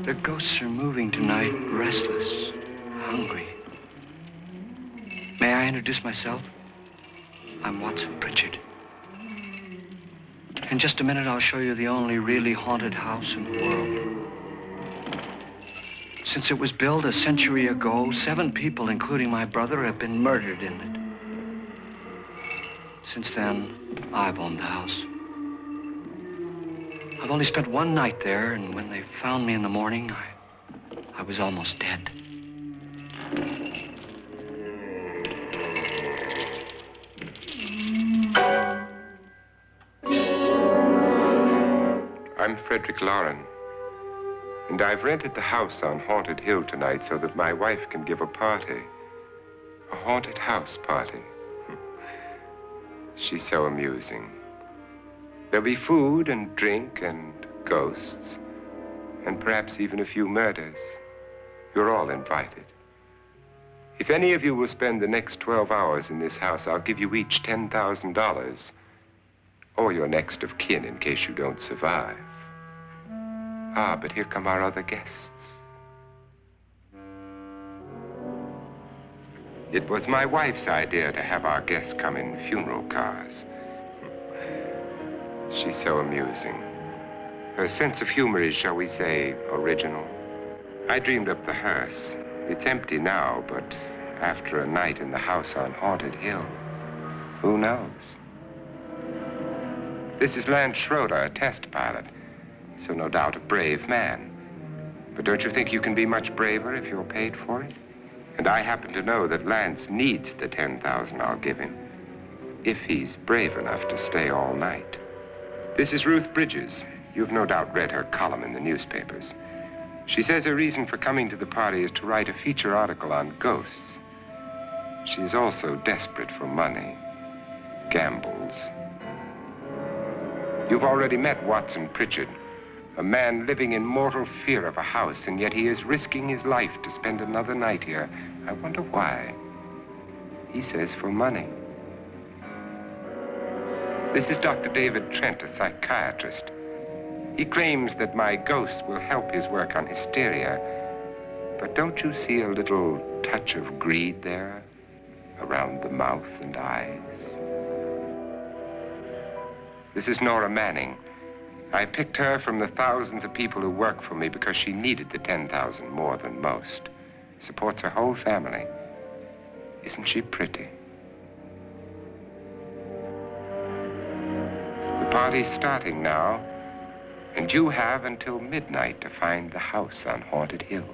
The ghosts are moving tonight, restless, hungry. May I introduce myself? I'm Watson Pritchard. In just a minute, I'll show you the only really haunted house in the world. Since it was built a century ago, 7 people, including my brother, have been murdered in it. Since then, I've owned the house. I've only spent one night there, and when they found me in the morning, I was almost dead. I'm Frederick Loren, and I've rented the house on Haunted Hill tonight so that my wife can give a party. A haunted house party. She's so amusing. There'll be food and drink and ghosts, and perhaps even a few murders. You're all invited. If any of you will spend the next 12 hours in this house, I'll give you each $10,000, or your next of kin in case you don't survive. Ah, but here come our other guests. It was my wife's idea to have our guests come in funeral cars. She's so amusing. Her sense of humor is, shall we say, original. I dreamed up the hearse. It's empty now, but after a night in the house on Haunted Hill, who knows? This is Lance Schroeder, a test pilot, so no doubt a brave man. But don't you think you can be much braver if you're paid for it? And I happen to know that Lance needs the $10,000 I'll give him, if he's brave enough to stay all night. This is Ruth Bridges. You've no doubt read her column in the newspapers. She says her reason for coming to the party is to write a feature article on ghosts. She's also desperate for money, gambles. You've already met Watson Pritchard, a man living in mortal fear of a house, and yet he is risking his life to spend another night here. I wonder why. He says for money. This is Dr. David Trent, a psychiatrist. He claims that my ghost will help his work on hysteria. But don't you see a little touch of greed there around the mouth and eyes? This is Nora Manning. I picked her from the thousands of people who work for me because she needed the $10,000 more than most. Supports her whole family. Isn't she pretty? The party's starting now, and you have until midnight to find the house on Haunted Hill.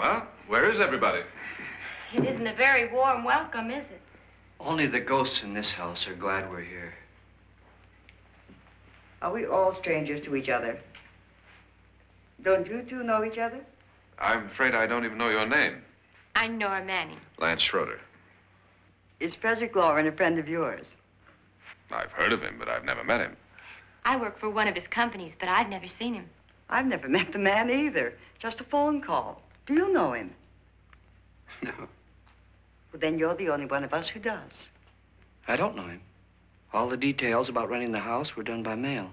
Well, where is everybody? It isn't a very warm welcome, is it? Only the ghosts in this house are glad we're here. Are we all strangers to each other? Don't you two know each other? I'm afraid I don't even know your name. I'm Nora Manning. Lance Schroeder. Is Frederick Loren a friend of yours? I've heard of him, but I've never met him. I work for one of his companies, but I've never seen him. I've never met the man either. Just a phone call. Do you know him? No, Well, then you're the only one of us who does. I don't know him. All the details about renting the house were done by mail.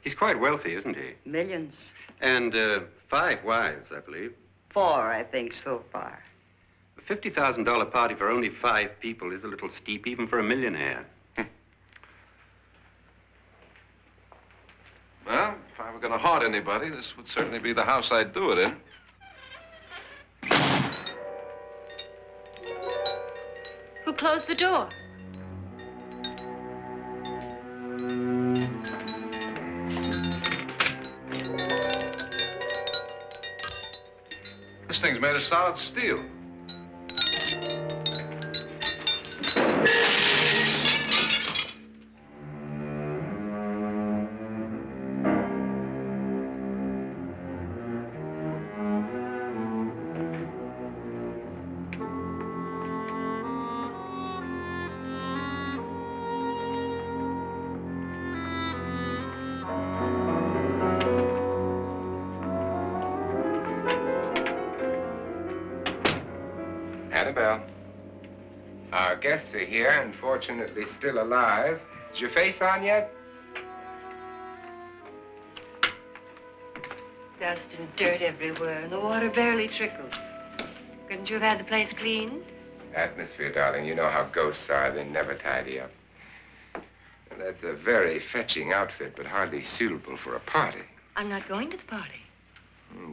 He's quite wealthy, isn't he? Millions. And 5 wives, I believe. 4, I think, so far. A $50,000 party for only 5 people is a little steep, even for a millionaire. Well, if I were going to haunt anybody, this would certainly be the house I'd do it in. Who closed the door? This thing's made of solid steel. Annabelle, our guests are here, unfortunately still alive. Is your face on yet? Dust and dirt everywhere, and the water barely trickles. Couldn't you have had the place cleaned? Atmosphere, darling. You know how ghosts are. They never tidy up. And that's a very fetching outfit, but hardly suitable for a party. I'm not going to the party.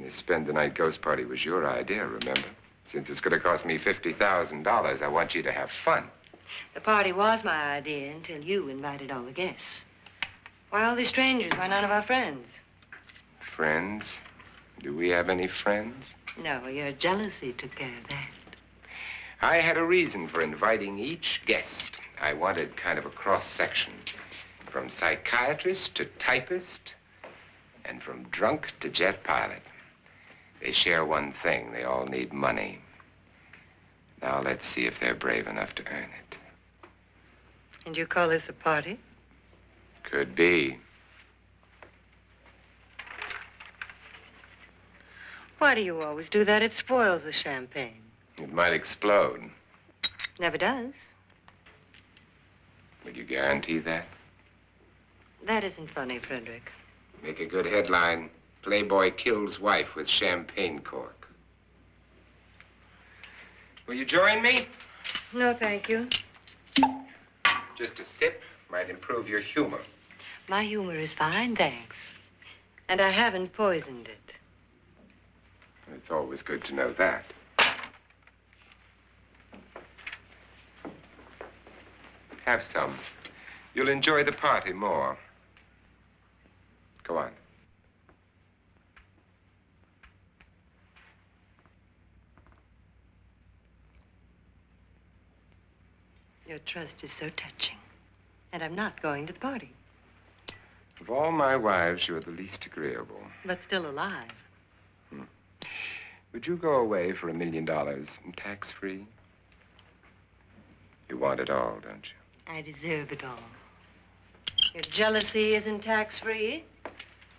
The spend-the-night ghost party was your idea, remember? Since it's going to cost me $50,000, I want you to have fun. The party was my idea until you invited all the guests. Why all these strangers? Why none of our friends? Friends? Do we have any friends? No, your jealousy took care of that. I had a reason for inviting each guest. I wanted kind of a cross-section. From psychiatrist to typist, and from drunk to jet pilot. They share one thing. They all need money. Now let's see if they're brave enough to earn it. And you call this a party? Could be. Why do you always do that? It spoils the champagne. It might explode. Never does. Would you guarantee that? That isn't funny, Frederick. Make a good headline. Playboy kills wife with champagne cork. Will you join me? No, thank you. Just a sip might improve your humor. My humor is fine, thanks. And I haven't poisoned it. It's always good to know that. Have some. You'll enjoy the party more. Go on. Your trust is so touching. And I'm not going to the party. Of all my wives, you're the least agreeable. But still alive. Would you go away for $1 million and tax-free? You want it all, don't you? I deserve it all. Your jealousy isn't tax-free,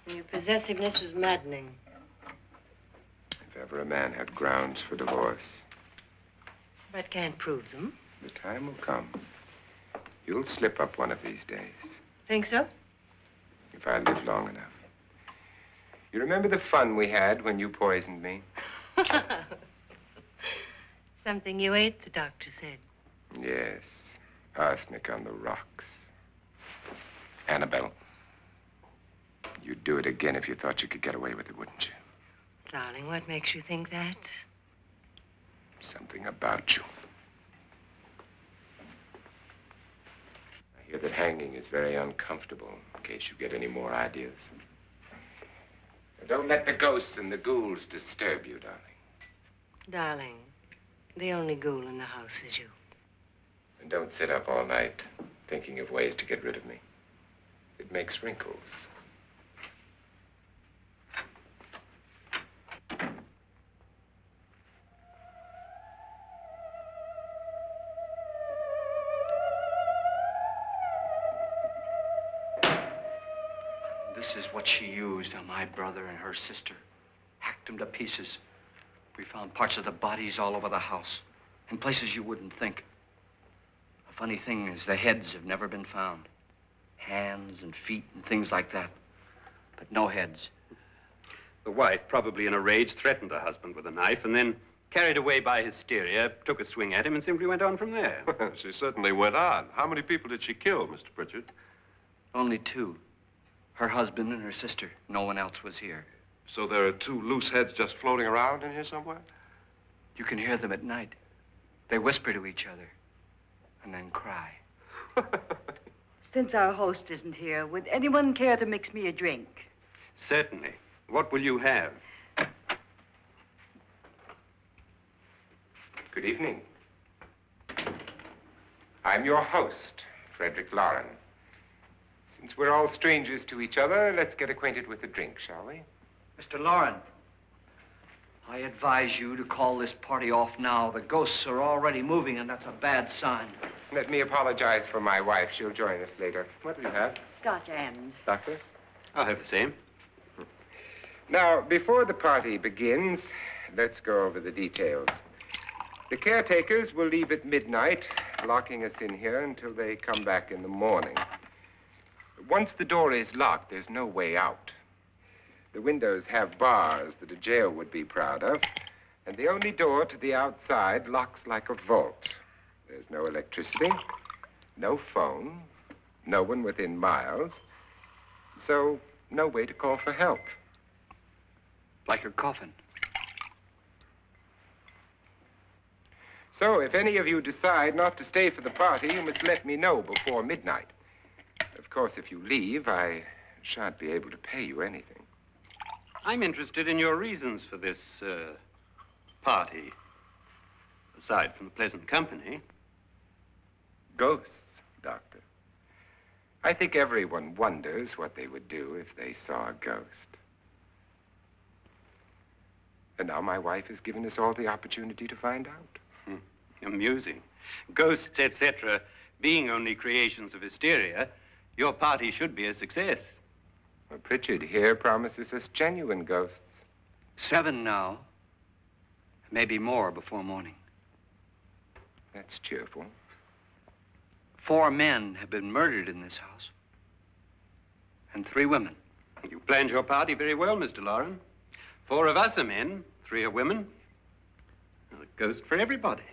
and your possessiveness is maddening. If ever a man had grounds for divorce, But can't prove them. the time will come. You'll slip up one of these days, Think so? if I live long enough. You remember the fun we had when you poisoned me? Something you ate, the doctor said. Yes, arsenic on the rocks. Annabelle, you'd do it again if you thought you could get away with it, wouldn't you? Darling, what makes you think that? Something about you. I hear that hanging is very uncomfortable, in case you get any more ideas. Now, don't let the ghosts and the ghouls disturb you, darling. Darling, the only ghoul in the house is you. And don't sit up all night thinking of ways to get rid of me. It makes wrinkles. This is what she used on my brother and her sister. Hacked them to pieces. We found parts of the bodies all over the house, in places you wouldn't think. The funny thing is the heads have never been found. Hands and feet and things like that. But no heads. The wife, probably in a rage, threatened her husband with a knife and then, carried away by hysteria, took a swing at him and simply went on from there. She certainly went on. How many people did she kill, Mr. Pritchard? Only two. Her husband and her sister. No one else was here. So there are two loose heads just floating around in here somewhere? You can hear them at night. They whisper to each other and then cry. Since our host isn't here, would anyone care to mix me a drink? Certainly. What will you have? Good evening. I'm your host, Frederick Loren. Since we're all strangers to each other, let's get acquainted with a drink, shall we? Mr. Loren, I advise you to call this party off now. The ghosts are already moving, and that's a bad sign. Let me apologize for my wife. She'll join us later. What do you have? Scotch and. Doctor? I'll have the same. Now, before the party begins, let's go over the details. The caretakers will leave at midnight, locking us in here until they come back in the morning. Once the door is locked, there's no way out. The windows have bars that a jail would be proud of, and the only door to the outside locks like a vault. There's no electricity, no phone, no one within miles, so no way to call for help. Like a coffin. So if any of you decide not to stay for the party, you must let me know before midnight. Of course, if you leave, I shan't be able to pay you anything. I'm interested in your reasons for this, party. Aside from the pleasant company. Ghosts, Doctor. I think everyone wonders what they would do if they saw a ghost. And now my wife has given us all the opportunity to find out. Amusing. Ghosts, etc., being only creations of hysteria, your party should be a success. Well, Pritchard here promises us genuine ghosts. 7 now. Maybe more before morning. That's cheerful. 4 men have been murdered in this house. And 3 women. You planned your party very well, Mr. Loren. 4 of us are men, 3 are women. A ghost for everybody.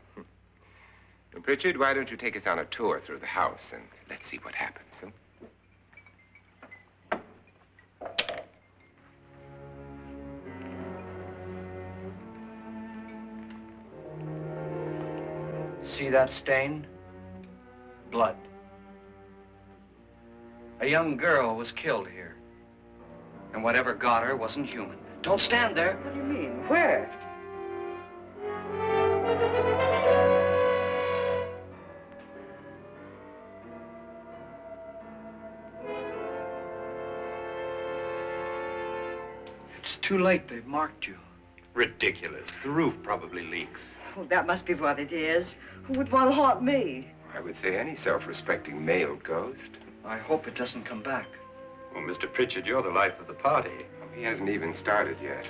Well, Pritchard, why don't you take us on a tour through the house and let's see what happens, huh? See that stain? Blood. A young girl was killed here. And whatever got her wasn't human. Don't stand there. What do you mean? Where? It's too late. They've marked you. Ridiculous. The roof probably leaks. Oh, that must be what it is. Who would want to haunt me? I would say any self-respecting male ghost. I hope it doesn't come back. Well, Mr. Pritchard, you're the life of the party. He hasn't even started yet.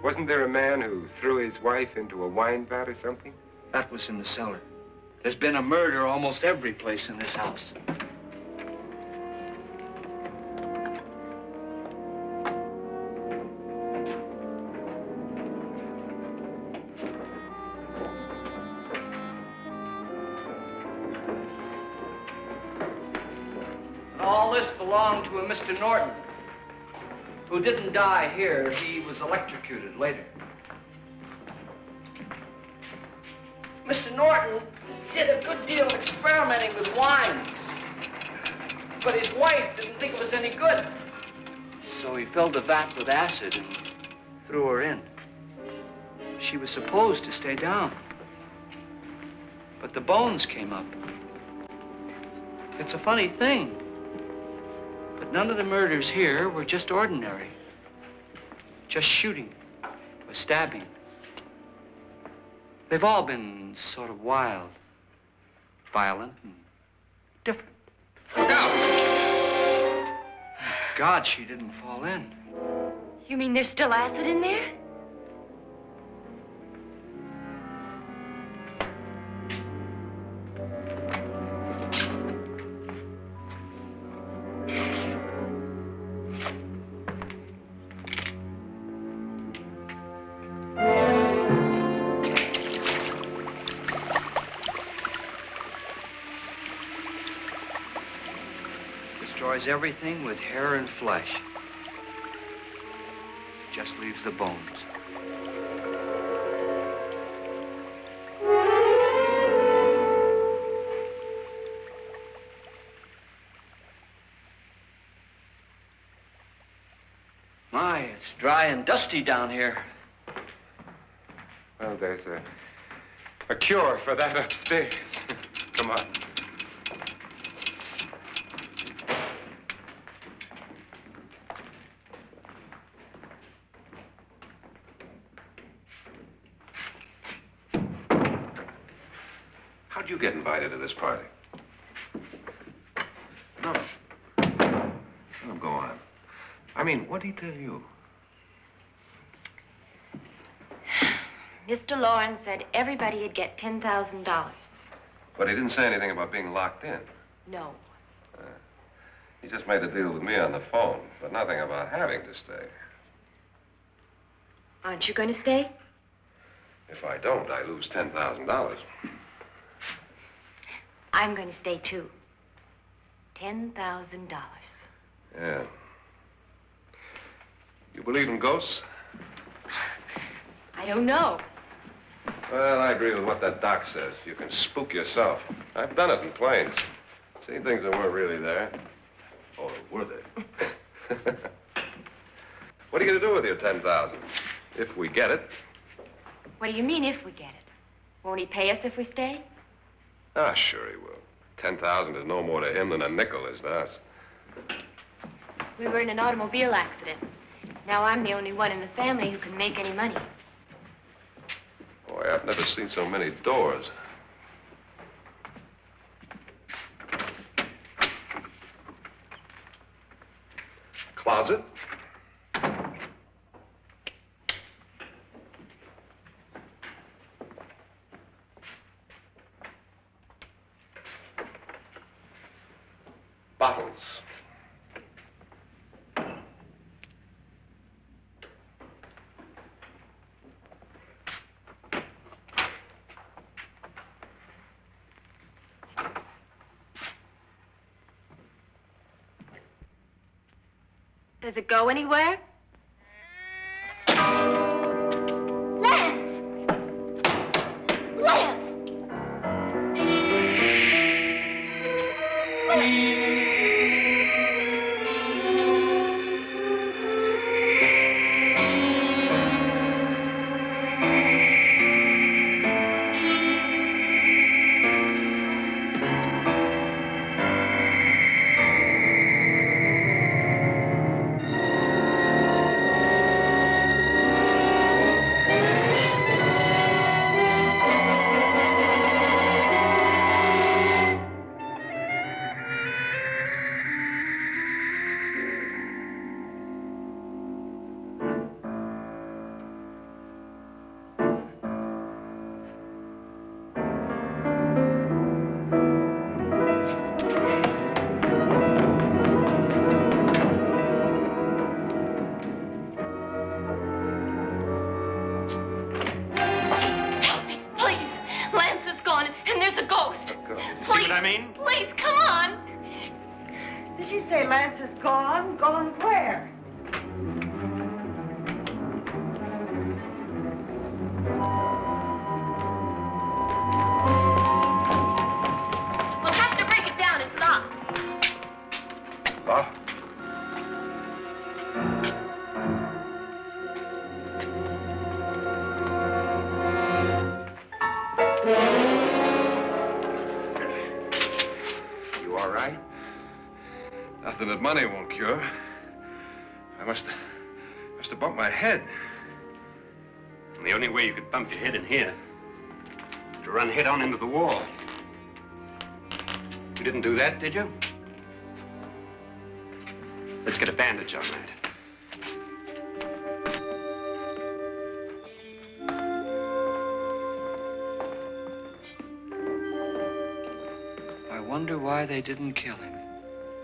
Wasn't there a man who threw his wife into a wine vat or something? That was in the cellar. There's been a murder almost every place in this house. And all this belonged to a Mr. Norton, who didn't die here. He was electrocuted later. Mr. Norton did a good deal of experimenting with wines, but his wife didn't think it was any good. So he filled the vat with acid and threw her in. She was supposed to stay down. But the bones came up. It's a funny thing. But none of the murders here were just ordinary. Just shooting or stabbing. They've all been sort of wild, violent, and different. Look out! Thank God she didn't fall in. You mean there's still acid in there? Destroys everything with hair and flesh. Just leaves the bones. My, it's dry and dusty down here. Well, there's a cure for that upstairs. Come on. How'd you get invited to this party? No. No, go on. I mean, what'd he tell you? Mr. Loren said everybody'd get $10,000. But he didn't say anything about being locked in. No. He just made a deal with me on the phone, but nothing about having to stay. Aren't you going to stay? If I don't, I lose $10,000. I'm going to stay, too. $10,000. Yeah. You believe in ghosts? I don't know. Well, I agree with what that doc says. You can spook yourself. I've done it in planes. Seen things that weren't really there. Or were they? What are you going to do with your $10,000? If we get it. What do you mean, if we get it? Won't he pay us if we stay? Ah, sure he will. 10,000 is no more to him than a nickel is to us. We were in an automobile accident. Now I'm the only one in the family who can make any money. Boy, I've never seen so many doors. Closet. Bottles. Does it go anywhere? Lance! Lance! I mean? Please, come on. Did she say Lance is gone? Gone where? We'll have to break it down. It's locked. Locked? nothing that money won't cure. I must have bumped my head. And the only way you could bump your head in here is to run head on into the wall. You didn't do that, did you? Let's get a bandage on that. I wonder why they didn't kill him.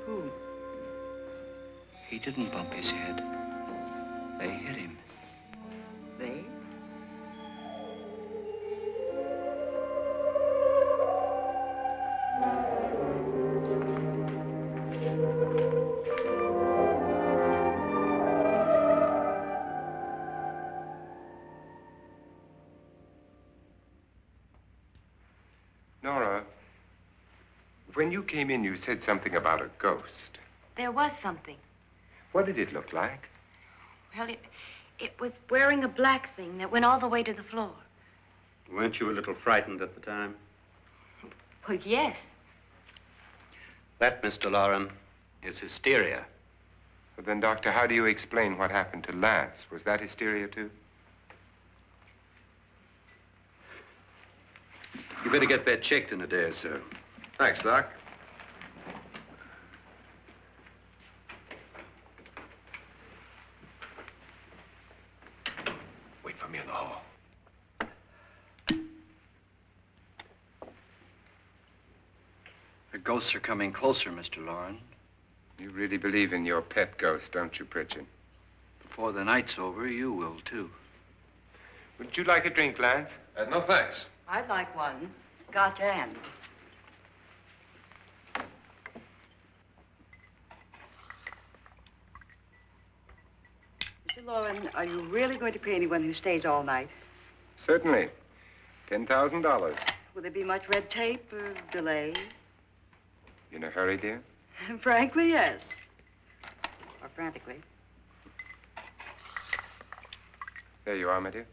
Who? He didn't bump his head. They hit him. They? Nora, when you came in, you said something about a ghost. There was something. What did it look like? Well, it was wearing a black thing that went all the way to the floor. Weren't you a little frightened at the time? Well, yes. That, Mr. Loren, is hysteria. Well, then, Doctor, how do you explain what happened to Lance? Was that hysteria, too? You better get that checked in a day or so. Thanks, Doc. Wait for me in the hall. The ghosts are coming closer, Mr. Loren. You really believe in your pet ghost, don't you, Pritchard? Before the night's over, you will, too. Would you like a drink, Lance? No, thanks. I'd like one. Scotch and. Mr. Loren, are you really going to pay anyone who stays all night? Certainly. $10,000. Will there be much red tape or delay? In a hurry, dear? Frankly, yes. Or frantically. There you are, my dear.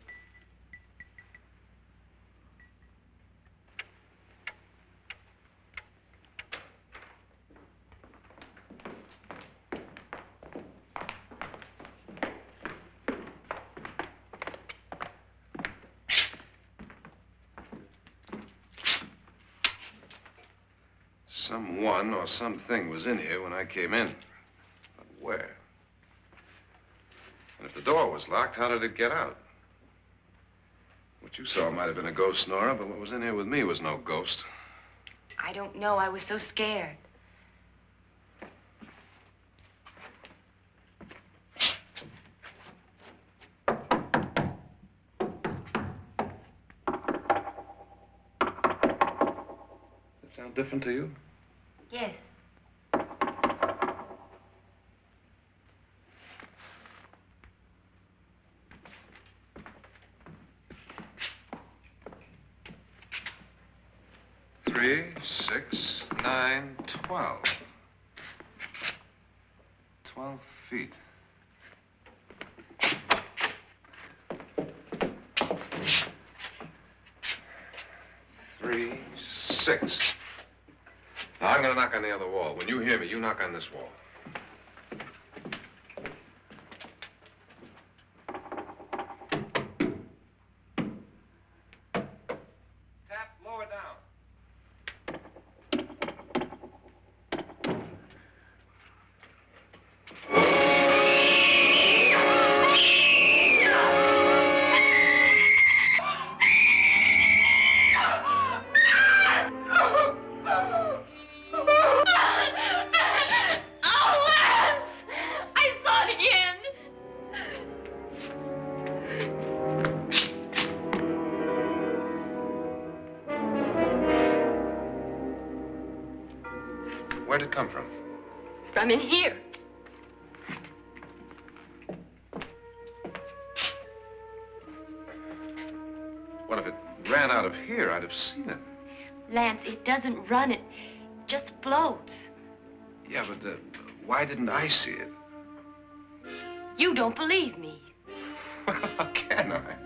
Someone or something was in here when I came in. But where? And if the door was locked, how did it get out? What you saw might have been a ghost, Nora, but what was in here with me was no ghost. I don't know. I was so scared. Does it sound different to you? Yes. Three, 6, 9, 12. 12 feet. Three, 6. Now, I'm going to knock on the other wall. When you hear me, you knock on this wall. Tap lower down. Where'd it come from? From in here. What if it ran out of here? I'd have seen it. Lance, it doesn't run. It just floats. Yeah, but why didn't I see it? You don't believe me. Well, how can I?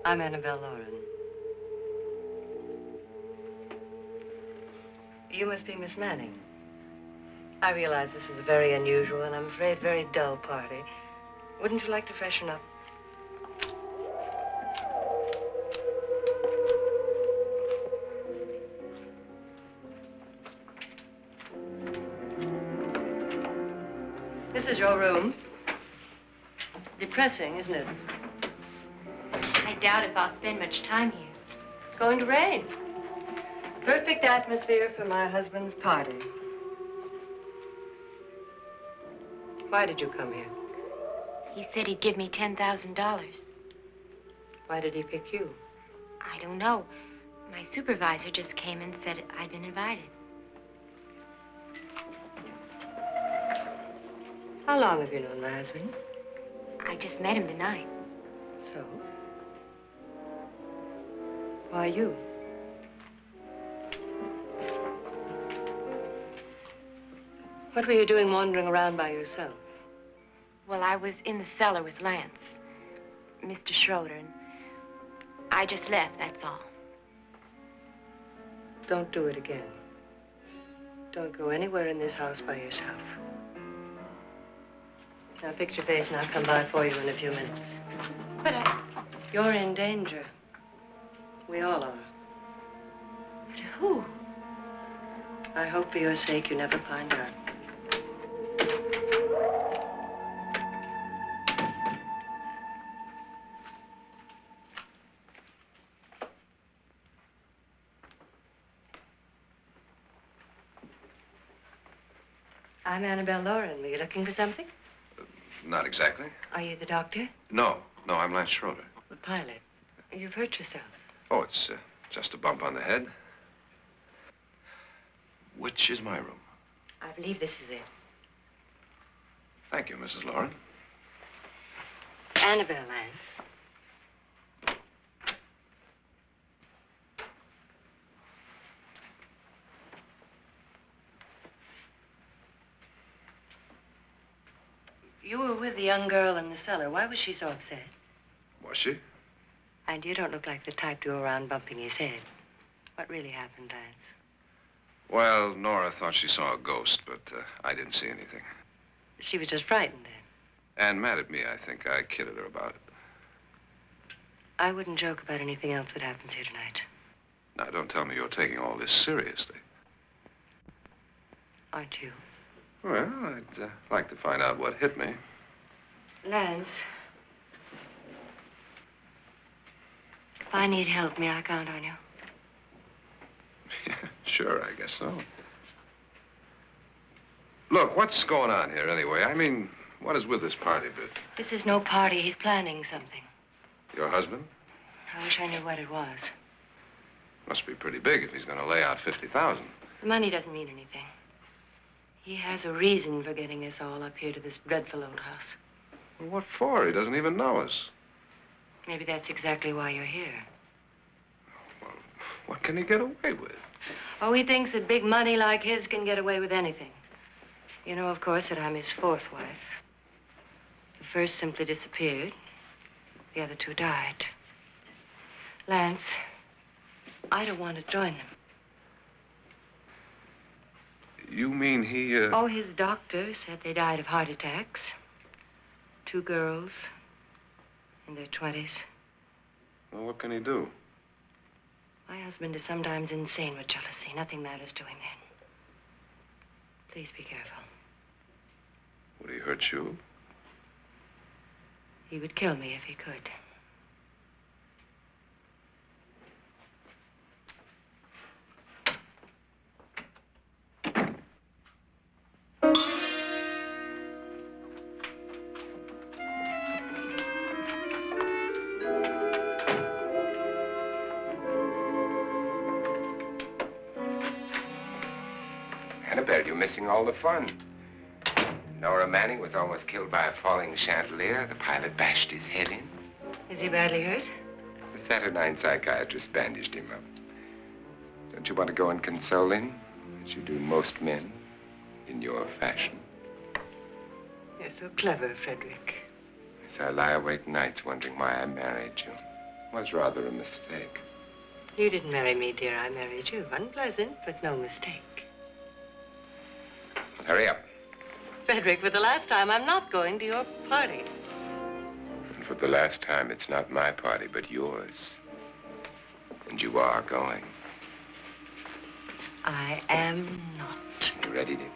I'm Annabelle Loren. You must be Miss Manning. I realize this is a very unusual and I'm afraid very dull party. Wouldn't you like to freshen up? This is your room. Depressing, isn't it? I doubt if I'll spend much time here. It's going to rain. Perfect atmosphere for my husband's party. Why did you come here? He said he'd give me $10,000. Why did he pick you? I don't know. My supervisor just came and said I'd been invited. How long have you known my husband? I just met him tonight. So? Why you? What were you doing wandering around by yourself? Well, I was in the cellar with Lance, Mr. Schroeder, and I just left, that's all. Don't do it again. Don't go anywhere in this house by yourself. Now fix your face and I'll come by for you in a few minutes. But You're in danger. We all are. But who? I hope for your sake you never find out. I'm Annabelle Loren. Were you looking for something? Not exactly. Are you the doctor? No, I'm Lance Schroeder. The pilot. You've hurt yourself. Oh, it's just a bump on the head. Which is my room? I believe this is it. Thank you, Mrs. Loren. Annabelle, Lance. You were with the young girl in the cellar. Why was she so upset? Was she? And you don't look like the type to go around bumping his head. What really happened, Lance? Well, Nora thought she saw a ghost, but I didn't see anything. She was just frightened then. And mad at me, I think. I kidded her about it. I wouldn't joke about anything else that happens here tonight. Now, don't tell me you're taking all this seriously. Aren't you? Well, I'd like to find out what hit me. Lance. If I need help, may I count on you? Yeah, sure, I guess so. Look, what's going on here anyway? I mean, what is with this party bit? This is no party. He's planning something. Your husband? I wish I knew what it was. Must be pretty big if he's going to lay out 50,000. The money doesn't mean anything. He has a reason for getting us all up here to this dreadful old house. Well, what for? He doesn't even know us. Maybe that's exactly why you're here. Well, what can he get away with? Oh, he thinks that big money like his can get away with anything. You know, of course, that I'm his fourth wife. The first simply disappeared. The other two died. Lance, I don't want to join them. You mean he, Oh, his doctor said they died of heart attacks. 2 girls in their 20s. Well, what can he do? My husband is sometimes insane with jealousy. Nothing matters to him then. Please be careful. Would he hurt you? He would kill me if he could. Annabelle, you're missing all the fun. Nora Manning was almost killed by a falling chandelier. The pilot bashed his head in. Is he badly hurt? The Saturnine psychiatrist bandaged him up. Don't you want to go and console him, as you do most men, in your fashion? You're so clever, Frederick. So I lie awake nights wondering why I married you. was rather a mistake. You didn't marry me, dear. I married you. Unpleasant, but no mistake. Hurry up. Frederick, for the last time, I'm not going to your party. And for the last time, it's not my party, but yours. And you are going. I am not. You ready, dear?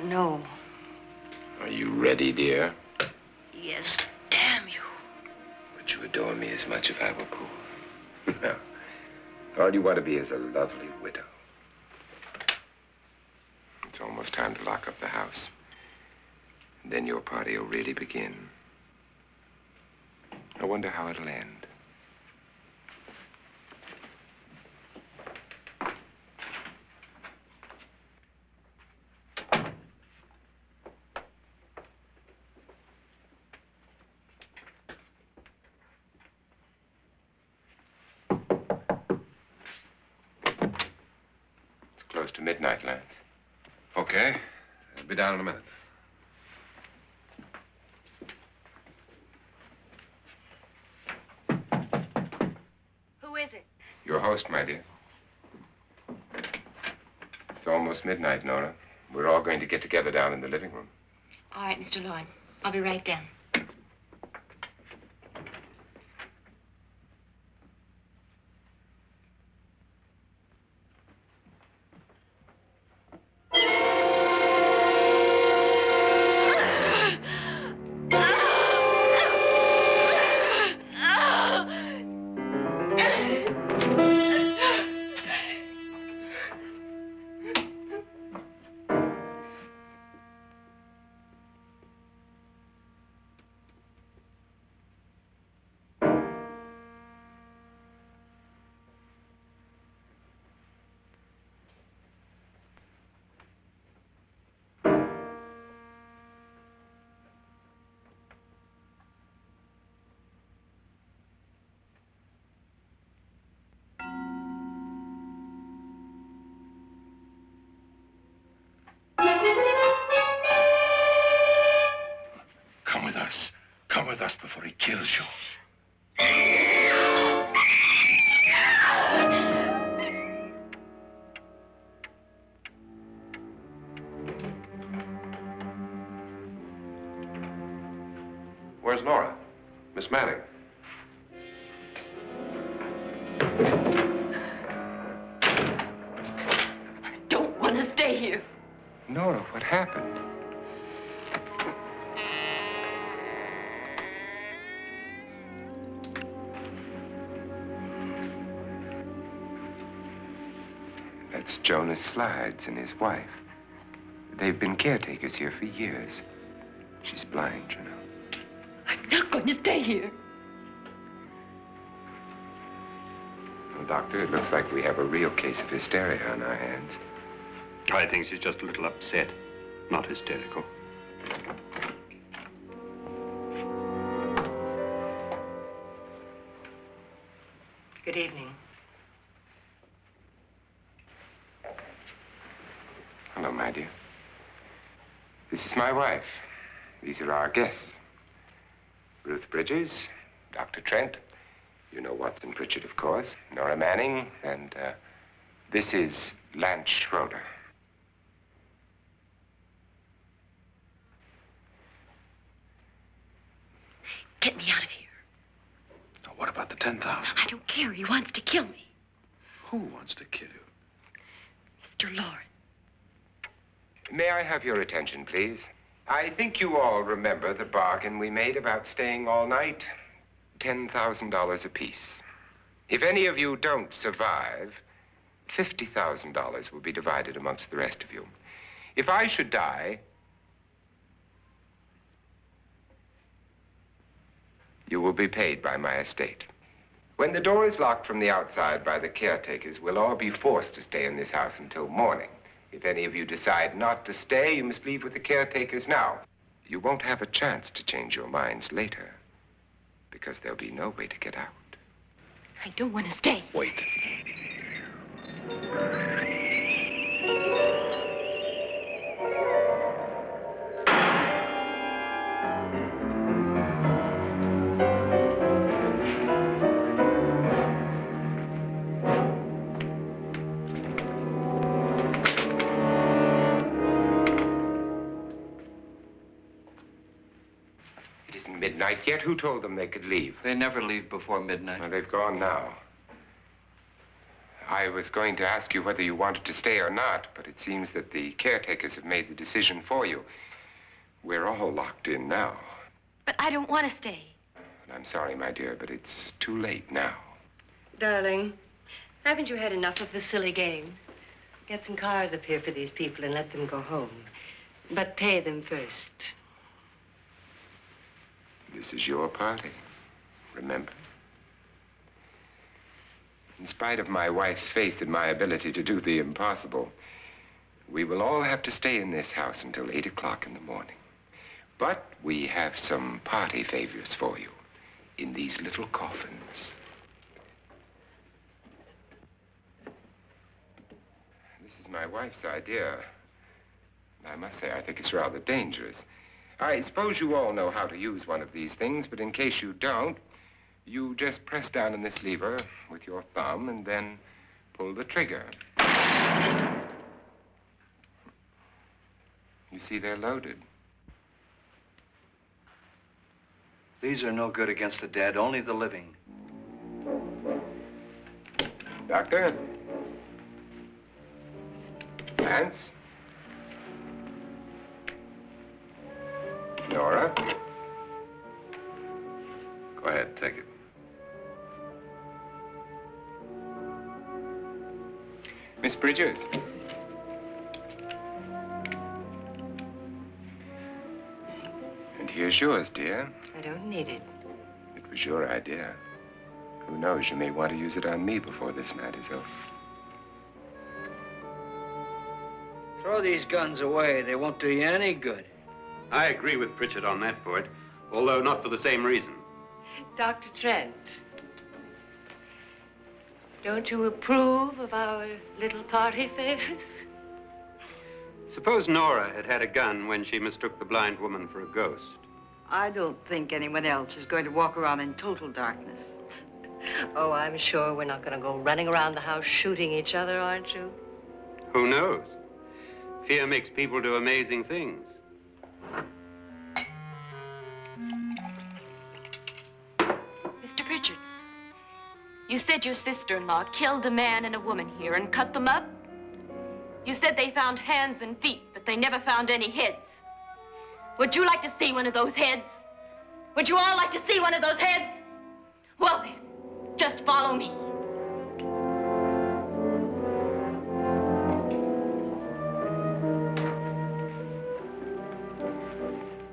No. Are you ready, dear? Yes, damn you. Would you adore me as much if I were poor? No. All you want to be is a lovely widow. It's almost time to lock up the house. And then your party will really begin. I wonder how it'll end. Close to midnight, Lance. Okay. I'll be down in a minute. Who is it? Your host, my dear. It's almost midnight, Nora. We're all going to get together down in the living room. All right, Mr. Loren. I'll be right down. Come with us before he kills you. Where's Nora? Miss Manning. I don't want to stay here. Nora, what happened? That's Jonas Slides and his wife. They've been caretakers here for years. She's blind, you know. I'm not going to stay here. Well, Doctor, it looks like we have a real case of hysteria on our hands. I think she's just a little upset, not hysterical. Good evening. Hello, my dear. This is my wife. These are our guests. Ruth Bridges, Dr. Trent. You know Watson Pritchard, of course. Nora Manning, and this is Lance Schroeder. Get me out of here. Now, what about the 10,000? I don't care. He wants to kill me. Who wants to kill you? Mr. Loren. May I have your attention, please? I think you all remember the bargain we made about staying all night. $10,000 apiece. If any of you don't survive, $50,000 will be divided amongst the rest of you. If I should die, you will be paid by my estate. When the door is locked from the outside by the caretakers, we'll all be forced to stay in this house until morning. If any of you decide not to stay, you must leave with the caretakers now. You won't have a chance to change your minds later, because there'll be no way to get out. I don't want to stay. Wait. isn't midnight yet. Who told them they could leave? They never leave before midnight. Well, they've gone now. I was going to ask you whether you wanted to stay or not, but it seems that the caretakers have made the decision for you. We're all locked in now. But I don't want to stay. And I'm sorry, my dear, but it's too late now. Darling, haven't you had enough of the silly game? Get some cars up here for these people and let them go home. But pay them first. This is your party, remember? In spite of my wife's faith in my ability to do the impossible, we will all have to stay in this house until 8 o'clock in the morning. But we have some party favors for you in these little coffins. This is my wife's idea. And I must say, I think it's rather dangerous. I suppose you all know how to use one of these things, but in case you don't, you just press down on this lever with your thumb and then pull the trigger. You see, they're loaded. These are no good against the dead, only the living. Doctor? Lance? Nora? Go ahead, take it. Miss Bridges? And here's yours, dear. I don't need it. It was your idea. Who knows, you may want to use it on me before this night is over. Throw these guns away. They won't do you any good. I agree with Pritchard on that point, although not for the same reason. Dr. Trent, don't you approve of our little party favors? Suppose Nora had had a gun when she mistook the blind woman for a ghost. I don't think anyone else is going to walk around in total darkness. Oh, I'm sure we're not going to go running around the house shooting each other, aren't you? Who knows? Fear makes people do amazing things. Mr. Pritchard, you said your sister-in-law killed a man and a woman here and cut them up? You said they found hands and feet, but they never found any heads. Would you like to see one of those heads? Would you all like to see one of those heads? Well then, just follow me.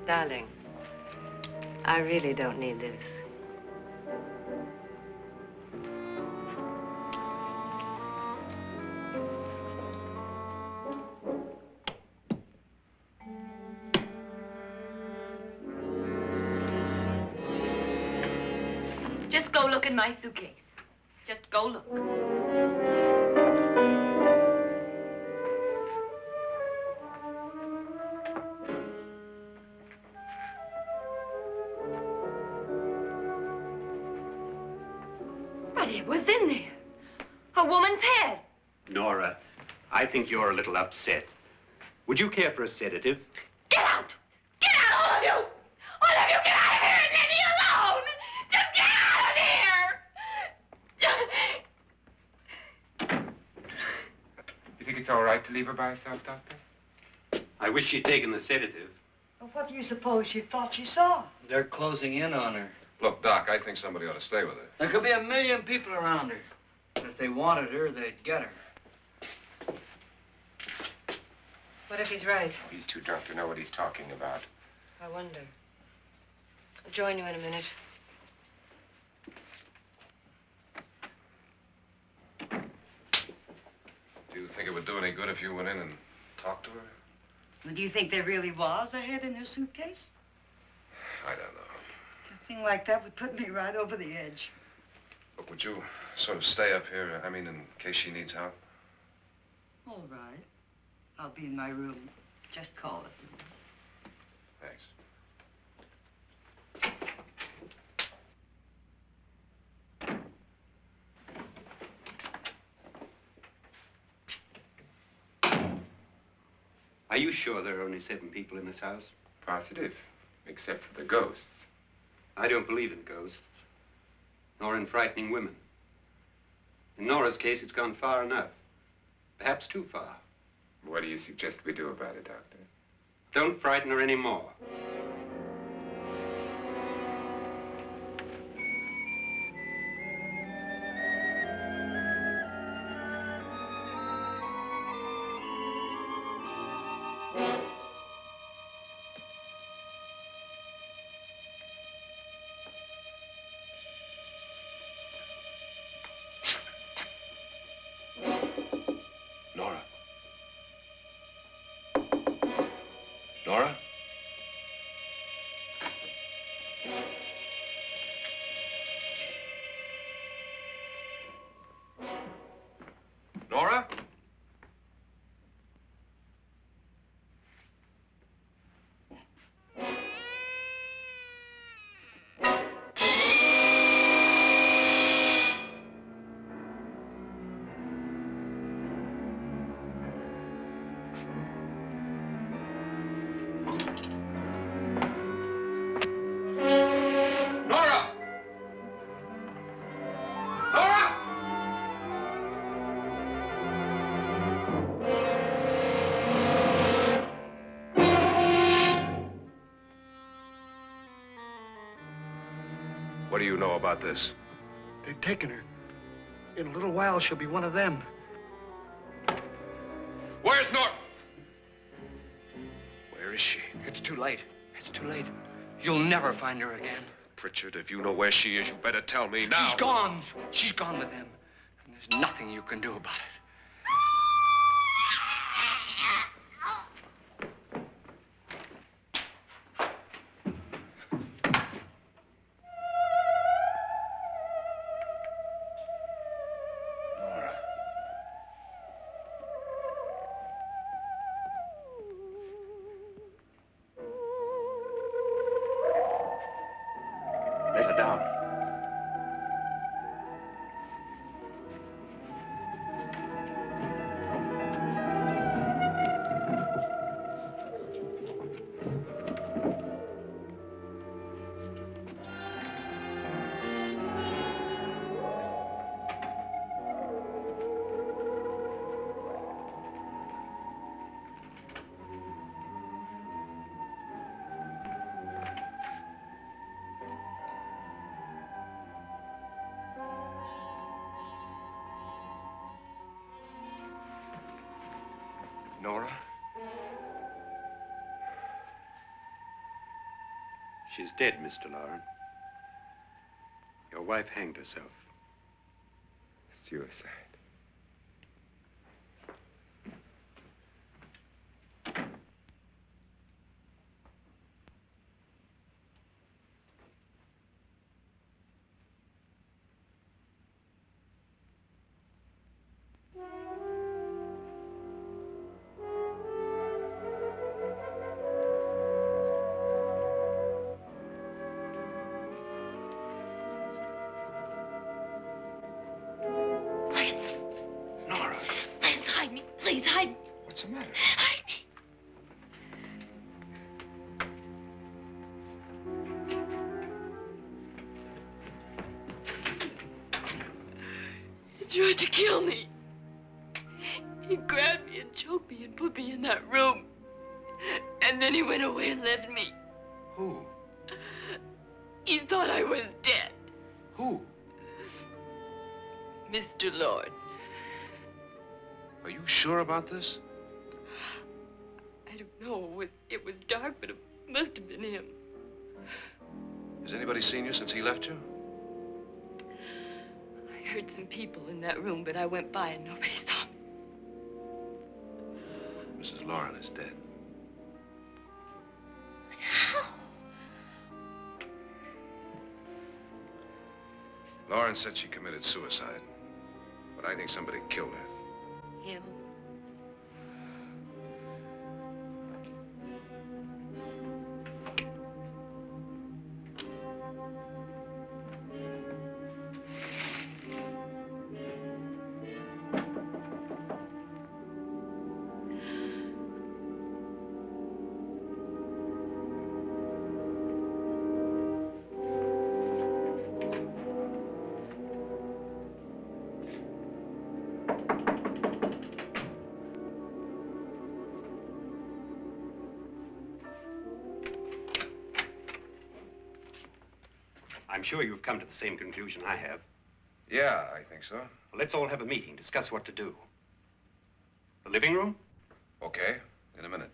Darling, I really don't need this. Just go look in my suitcase. Just go look. But it was in there. A woman's head. Nora, I think you're a little upset. Would you care for a sedative? Get out! Get out, all of you! All of you, get out of here and leave me alone! Just get out of here! You think it's all right to leave her by herself, Doctor? I wish she'd taken the sedative. Well, what do you suppose she thought she saw? They're closing in on her. Look, Doc, I think somebody ought to stay with her. There could be 1 million people around her. But if they wanted her, they'd get her. What if he's right? He's too drunk to know what he's talking about. I wonder. I'll join you in a minute. Do you think it would do any good if you went in and talked to her? Well, do you think there really was a head in her suitcase? I don't know. A thing like that would put me right over the edge. But would you sort of stay up here, I mean, in case she needs help? All right. I'll be in my room. Just call it. Thanks. Are you sure there are only 7 people in this house? Positive, except for the ghosts. I don't believe in ghosts, nor in frightening women. In Nora's case, it's gone far enough. Perhaps too far. What do you suggest we do about it, Doctor? Don't frighten her anymore. Nora? Nora? Nora? Nora! Nora! What do you know about this? They've taken her. In a little while, she'll be one of them. Where's Nora? Where is she? It's too late. It's too late. You'll never find her again. Pritchard, if you know where she is, you better tell me now. She's gone. She's gone with them. And there's nothing you can do about it. Nora. Let her down. Nora? She's dead, Mr. Loren. Your wife hanged herself. Suicide. Nora, Please hide me. Please hide me. what's the matter? Hide me. He tried to kill me. He grabbed me and choked me and put me in that room. And then he went away and left me. Who? He thought I was dead. Who? Mr. Lord. Are you sure about this? I don't know. It was dark, but it must have been him. Has anybody seen you since he left you? I heard some people in that room, but I went by and nobody saw me. Mrs. Loren is dead. But how? Loren said she committed suicide, but I think somebody killed her. Him? I'm sure you've come to the same conclusion I have. Yeah, I think so. Well, let's all have a meeting, discuss what to do. The living room? Okay, in a minute.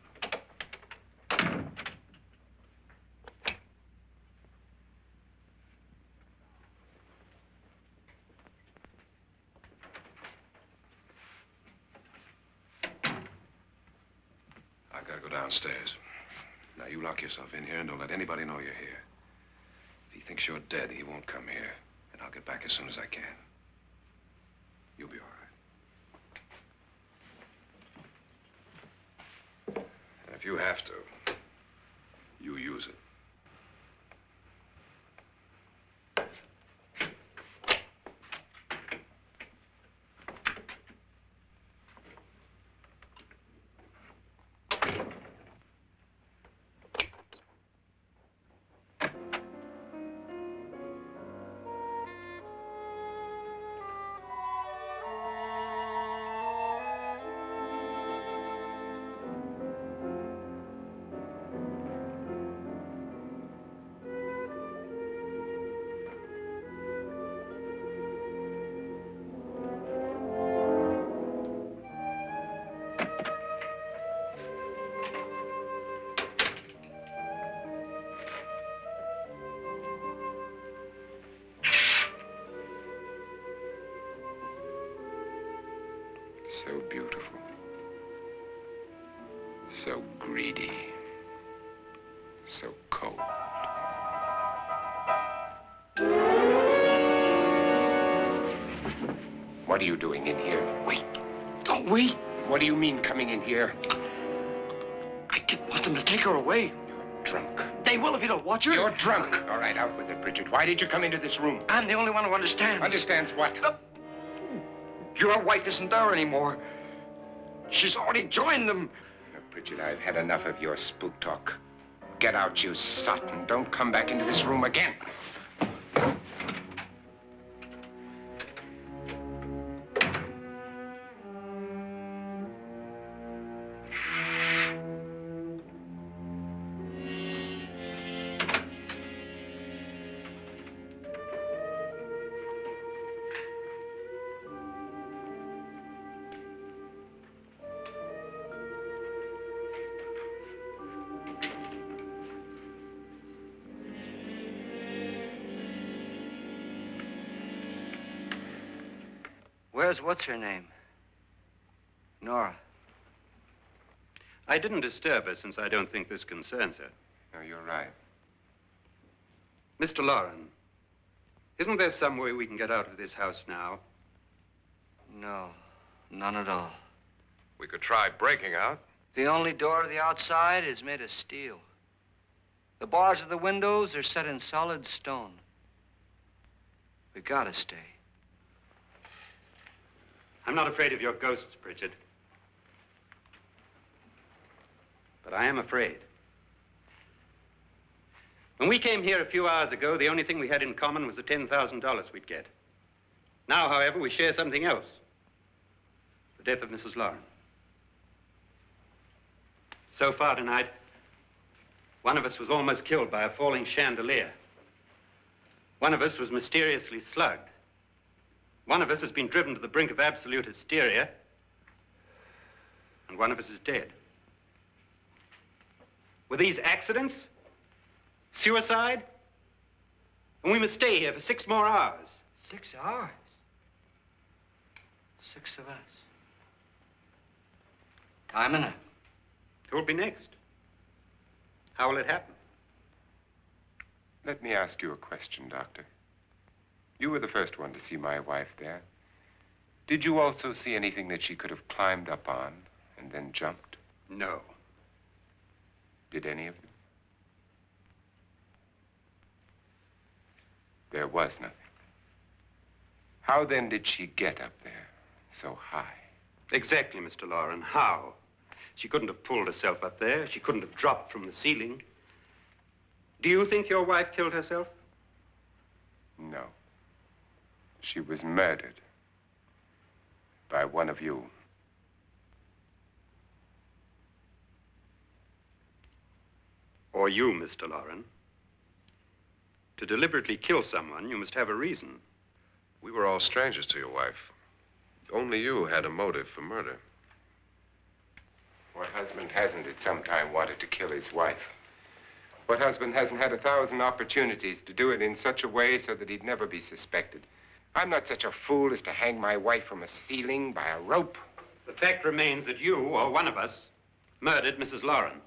I've got to go downstairs. Now, you lock yourself in here and don't let anybody know you're here. If he thinks you're dead, he won't come here. And I'll get back as soon as I can. You'll be all right. And if you have to, you use it. So beautiful. So greedy. So cold. What are you doing in here? Wait. Don't wait. What do you mean coming in here? I didn't want them to take her away. You're drunk. They will if you don't watch her. You're drunk. All right, out with it, Bridget. Why did you come into this room? I'm the only one who understands. Understands what? Your wife isn't there anymore. She's already joined them. Look, Bridget, I've had enough of your spook talk. Get out, you sot, and don't come back into this room again. Where's what's-her-name? Nora. I didn't disturb her since I don't think this concerns her. No, you're right. Mr. Loren, isn't there some way we can get out of this house now? No, none at all. We could try breaking out. The only door to the outside is made of steel. The bars of the windows are set in solid stone. We gotta stay. I'm not afraid of your ghosts, Bridget. But I am afraid. When we came here a few hours ago, the only thing we had in common was the $10,000 we'd get. Now, however, we share something else. The death of Mrs. Loren. So far tonight, one of us was almost killed by a falling chandelier. One of us was mysteriously slugged. One of us has been driven to the brink of absolute hysteria, and one of us is dead. Were these accidents? Suicide? And we must stay here for 6 more hours. 6 hours? 6 of us. Time enough. Who'll be next? How will it happen? Let me ask you a question, Doctor. You were the first one to see my wife there. Did you also see anything that she could have climbed up on and then jumped? No. Did any of you? There was nothing. How then did she get up there so high? Exactly, Mr. Loren. How? She couldn't have pulled herself up there. She couldn't have dropped from the ceiling. Do you think your wife killed herself? No. She was murdered by one of you. Or you, Mr. Loren. To deliberately kill someone, you must have a reason. We were all strangers to your wife. Only you had a motive for murder. What husband hasn't at some time wanted to kill his wife? What husband hasn't had 1,000 opportunities to do it in such a way so that he'd never be suspected? I'm not such a fool as to hang my wife from a ceiling by a rope. The fact remains that you, or one of us, murdered Mrs. Loren.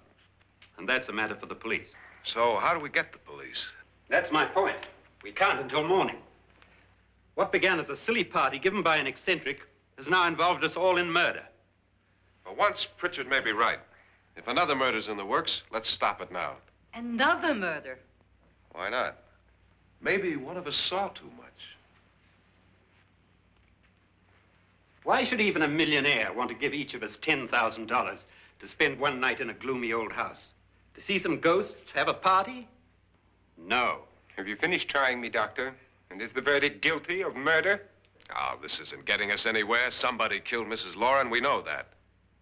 And that's a matter for the police. So how do we get the police? That's my point. We can't until morning. What began as a silly party given by an eccentric has now involved us all in murder. For once, Pritchard may be right. If another murder's in the works, let's stop it now. Another murder. Why not? Maybe one of us saw too much. Why should even a millionaire want to give each of us $10,000 to spend one night in a gloomy old house? To see some ghosts, have a party? No. Have you finished trying me, Doctor? And is the verdict guilty of murder? Oh, this isn't getting us anywhere. Somebody killed Mrs. Loren. We know that.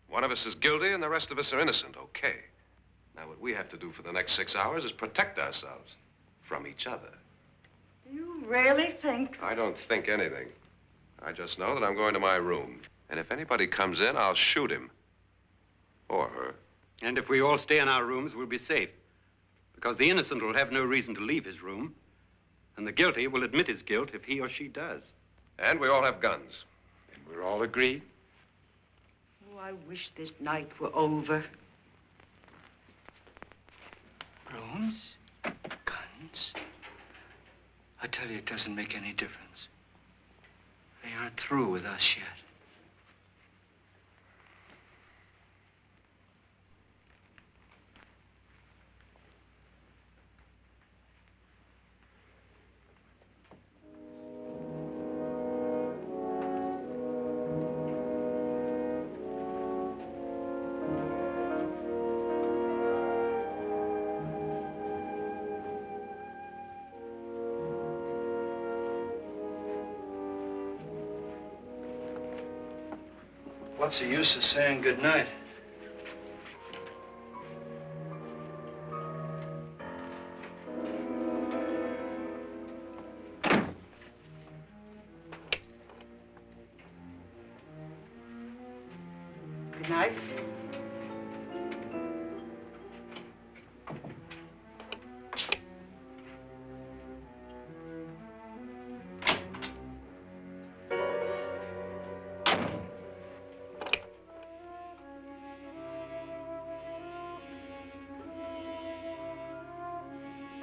One of us is guilty and the rest of us are innocent, okay. Now, what we have to do for the next 6 hours is protect ourselves from each other. Do you really think? I don't think anything. I just know that I'm going to my room. And if anybody comes in, I'll shoot him. Or her. And if we all stay in our rooms, we'll be safe. Because the innocent will have no reason to leave his room. And the guilty will admit his guilt if he or she does. And we all have guns. And we're all agreed? Oh, I wish this night were over. Rooms? Guns? I tell you, it doesn't make any difference. They aren't through with us yet. What's the use of saying goodnight? Good night.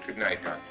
Good night, Doctor.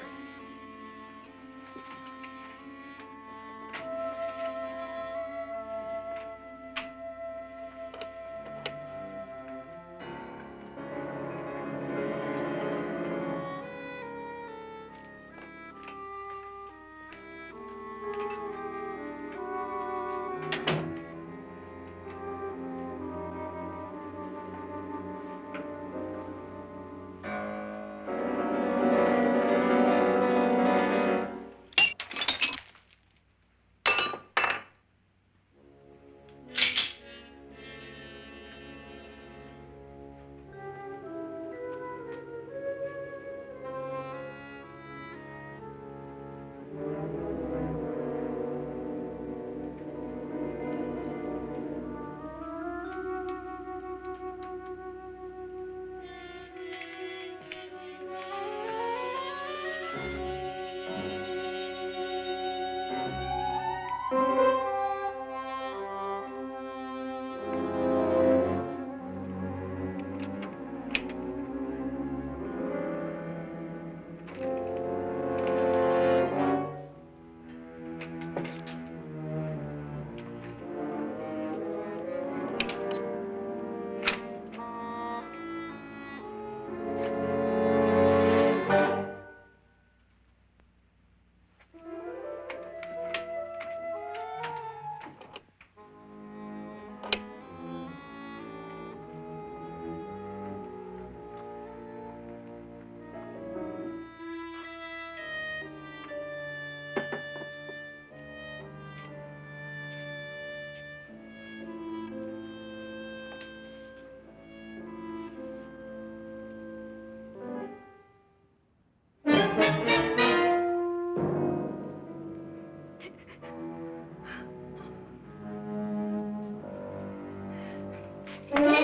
Nora,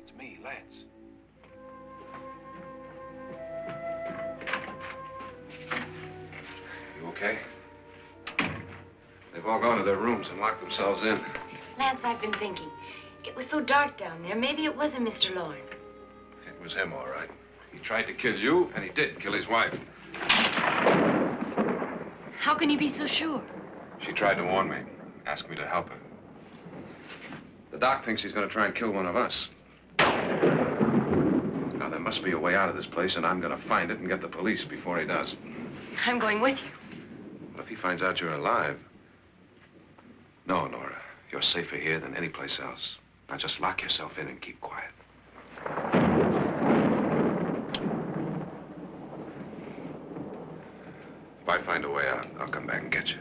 it's me, Lance. You okay? They've all gone to their rooms and locked themselves in. Lance, I've been thinking. It was so dark down there. Maybe it wasn't Mr. Loren. It was him, all right. He tried to kill you, and he did kill his wife. How can you be so sure? She tried to warn me, asked me to help her. The doc thinks he's going to try and kill one of us. Now, there must be a way out of this place, and I'm going to find it and get the police before he does. I'm going with you. Well, if he finds out you're alive... No, Nora. You're safer here than any place else. Now, just lock yourself in and keep quiet. If I find a way out, I'll come back and get you.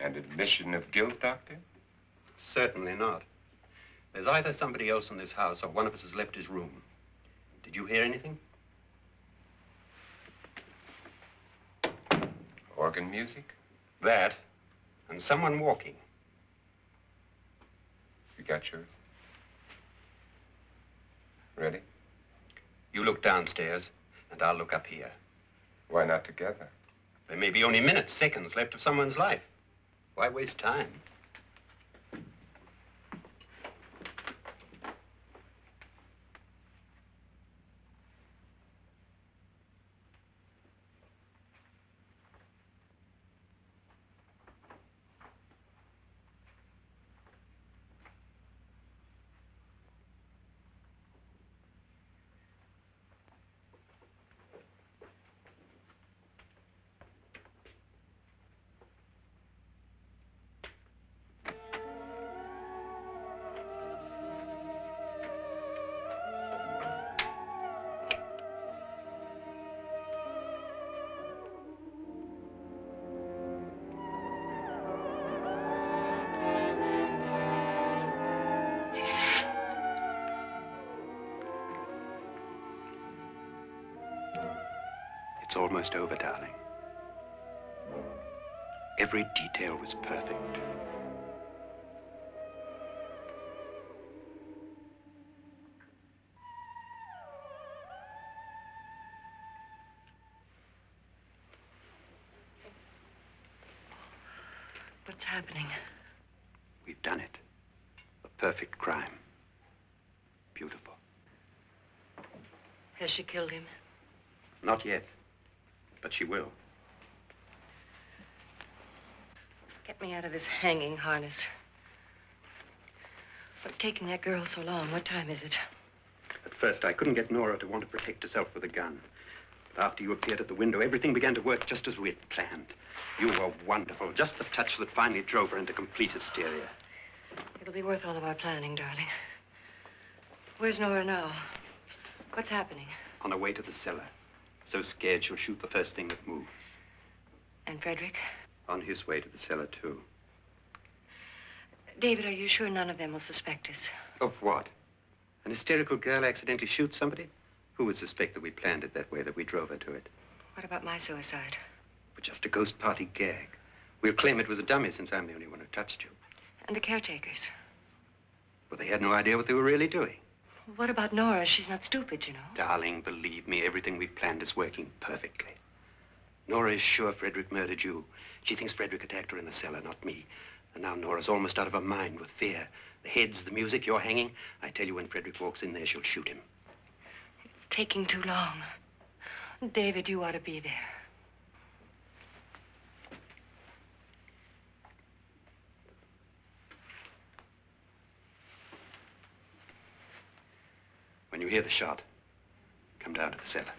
An admission of guilt, Doctor? Certainly not. There's either somebody else in this house or one of us has left his room. Did you hear anything? Organ music? That, and someone walking. You got yours? Ready? You look downstairs, and I'll look up here. Why not together? There may be only minutes, seconds left of someone's life. Why waste time? It's almost over, darling. Every detail was perfect. What's happening? We've done it. A perfect crime. Beautiful. Has she killed him? Not yet, but she will. Get me out of this hanging harness. What's taking that girl so long? What time is it? At first, I couldn't get Nora to want to protect herself with a gun. But after you appeared at the window, everything began to work just as we had planned. You were wonderful. Just the touch that finally drove her into complete hysteria. It'll be worth all of our planning, darling. Where's Nora now? What's happening? On her way to the cellar. So scared she'll shoot the first thing that moves. And Frederick? On his way to the cellar, too. David, are you sure none of them will suspect us? Of what? An hysterical girl accidentally shoots somebody? Who would suspect that we planned it that way, that we drove her to it? What about my suicide? But just a ghost party gag. We'll claim it was a dummy since I'm the only one who touched you. And the caretakers? Well, they had no idea what they were really doing. What about Nora? She's not stupid, you know. Darling, believe me, everything we've planned is working perfectly. Nora is sure Frederick murdered you. She thinks Frederick attacked her in the cellar, not me. And now Nora's almost out of her mind with fear. The heads, the music, you're hanging. I tell you, when Frederick walks in there, she'll shoot him. It's taking too long. David, you ought to be there. When you hear the shot, come down to the cellar.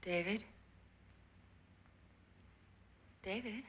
David? David?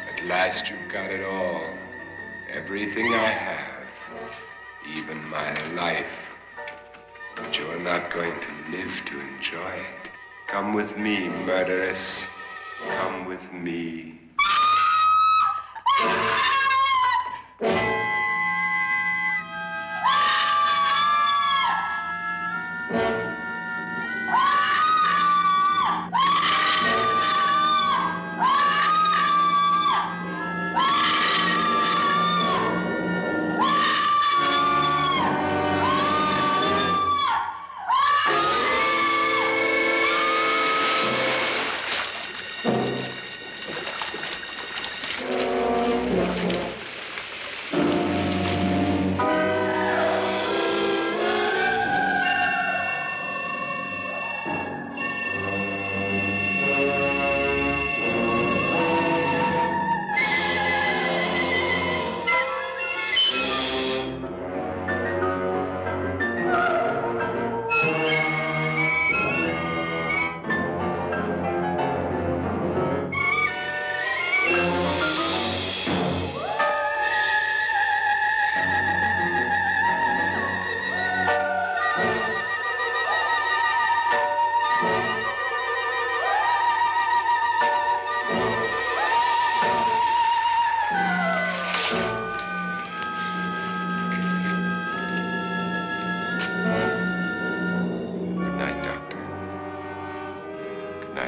At last you've got it all. Everything I have. Even my life. But you're not going to live to enjoy it. Come with me, murderess. Come with me.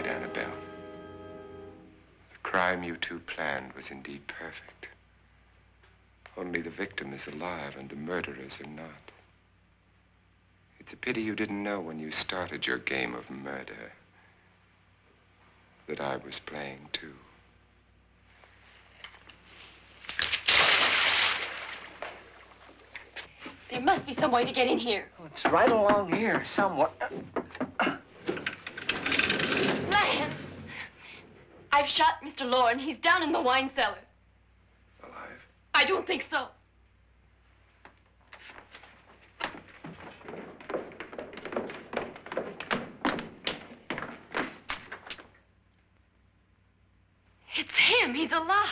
Annabelle. The crime you two planned was indeed perfect. Only the victim is alive and the murderers are not. It's a pity you didn't know when you started your game of murder that I was playing too. There must be some way to get in here. Oh, it's right along here somewhere. Lance! I've shot Mr. Loren. He's down in the wine cellar. Alive? I don't think so. It's him. He's alive.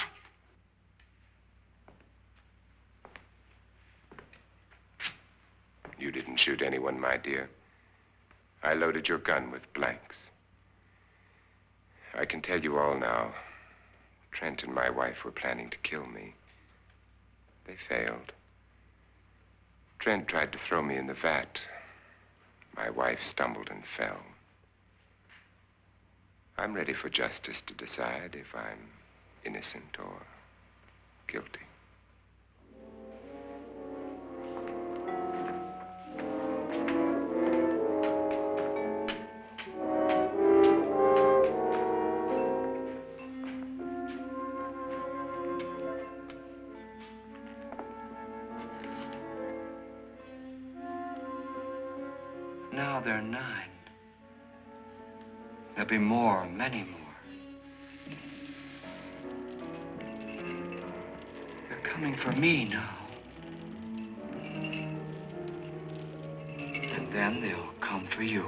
You didn't shoot anyone, my dear. I loaded your gun with blanks. I can tell you all now. Trent and my wife were planning to kill me. They failed. Trent tried to throw me in the vat. My wife stumbled and fell. I'm ready for justice to decide if I'm innocent or guilty. Now they're 9. There'll be more, many more. They're coming for me now. And then they'll come for you.